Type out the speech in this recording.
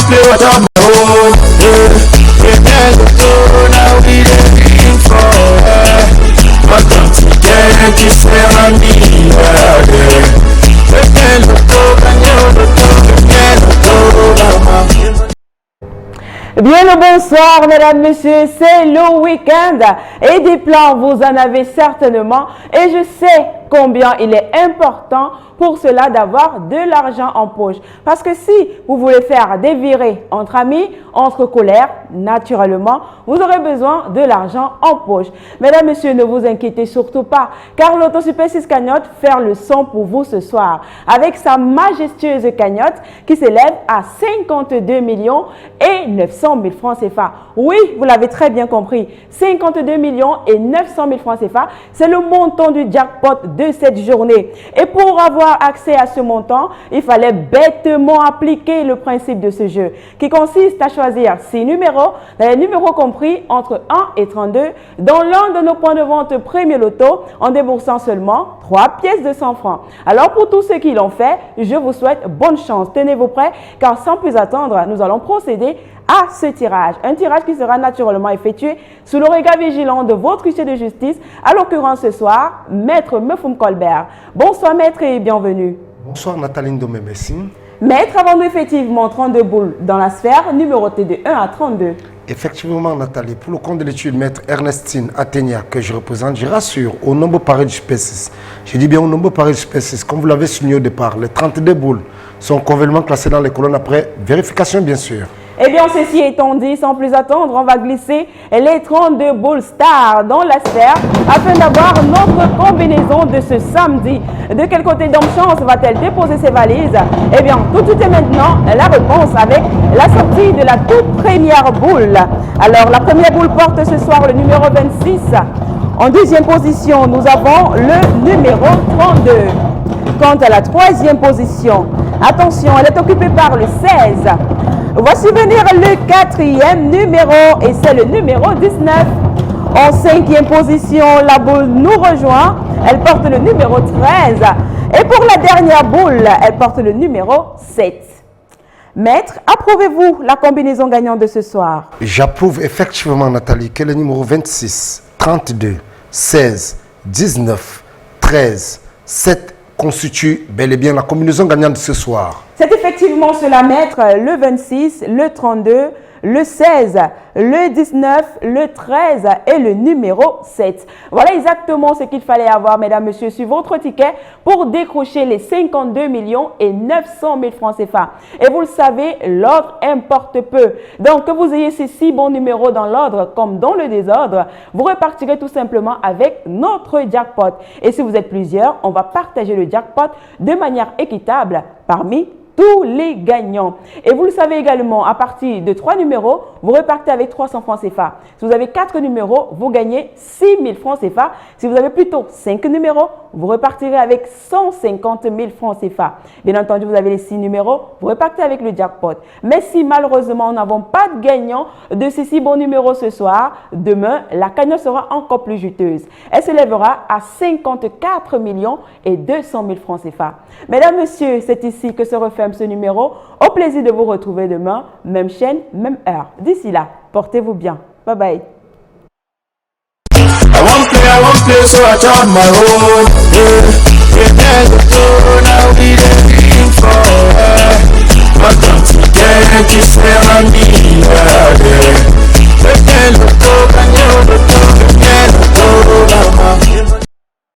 play what I'm own. Now we looking for her. But don't forget to say I need her. Bien le bonsoir mesdames, messieurs, c'est le week-end et des plans vous en avez certainement et je sais combien il est important pour cela d'avoir de l'argent en poche. Parce que si vous voulez faire des virées entre amis, entre colères, naturellement, vous aurez besoin de l'argent en poche. Mesdames, messieurs, ne vous inquiétez surtout pas, car l'Auto Super 6 cagnotte fait le son pour vous ce soir, avec sa majestueuse cagnotte qui s'élève à 52 millions et 900 000 francs CFA. Oui, vous l'avez très bien compris, 52 millions et 900 000 francs CFA, c'est le montant du jackpot de cette journée. Et pour avoir accès à ce montant, il fallait bêtement appliquer le principe de ce jeu, qui consiste à choisir 6 numéros, les numéros compris entre 1 et 32, dans l'un de nos points de vente Premier Loto, en déboursant seulement 3 pièces de 100 francs. Alors pour tous ceux qui l'ont fait, je vous souhaite bonne chance. Tenez-vous prêts, car sans plus attendre, nous allons procéder à ce tirage. Un tirage qui sera naturellement effectué sous le regard vigilant de votre huissier de justice, à l'occurrence ce soir, Maître Mefum Colbert. Bonsoir Maître et bienvenue. Bonsoir Nathalie Ndomé, merci. Maître, avons-nous effectivement 32 boules dans la sphère, numérotées de 1 à 32? Effectivement Nathalie, pour le compte de l'étude Maître Ernestine Athénia que je représente, je rassure au nombre paré du Super6. Je dis bien au nombre paré du Super6, comme vous l'avez souligné au départ, les 32 boules sont convenablement classées dans les colonnes après vérification bien sûr. Eh bien, ceci étant dit, sans plus attendre, on va glisser les 32 boules stars dans la sphère afin d'avoir notre combinaison de ce samedi. De quel côté Dame Chance va-t-elle déposer ses valises? Eh bien, tout est maintenant la réponse avec la sortie de la toute première boule. Alors, la première boule porte ce soir le numéro 26. En deuxième position, nous avons le numéro 32. Quant à la troisième position, attention, elle est occupée par le 16. Voici venir le quatrième numéro et c'est le numéro 19. En cinquième position, la boule nous rejoint. Elle porte le numéro 13. Et pour la dernière boule, elle porte le numéro 7. Maître, approuvez-vous la combinaison gagnante de ce soir? J'approuve effectivement Nathalie que les numéros 26, 32, 16, 19, 13, 7 constitue bel et bien la combinaison gagnante de ce soir. C'est effectivement cela, Maître, le 26, le 32, le 16, le 19, le 13 et le numéro 7. Voilà exactement ce qu'il fallait avoir, mesdames, messieurs, sur votre ticket pour décrocher les 52 millions et 900 000 francs CFA. Et vous le savez, l'ordre importe peu. Donc, que vous ayez ces 6 bons numéros dans l'ordre comme dans le désordre, vous repartirez tout simplement avec notre jackpot. Et si vous êtes plusieurs, on va partager le jackpot de manière équitable parmi tous les gagnants. Et vous le savez également, à partir de 3 numéros, vous repartez avec 300 francs CFA. Si vous avez 4 numéros, vous gagnez 6 000 francs CFA. Si vous avez plutôt 5 numéros, vous repartirez avec 150 000 francs CFA. Bien entendu, vous avez les 6 numéros, vous repartez avec le jackpot. Mais si malheureusement, nous n'avons pas de gagnant de ces 6 bons numéros ce soir, demain, la cagnotte sera encore plus juteuse. Elle s'élèvera à 54 millions et 200 000 francs CFA. Mesdames, messieurs, c'est ici que se referme ce numéro. Au plaisir de vous retrouver demain, même chaîne, même heure. D'ici là, portez-vous bien. Bye bye. I won't play, so I chop my own. Now we looking for her. But don't forget to say I need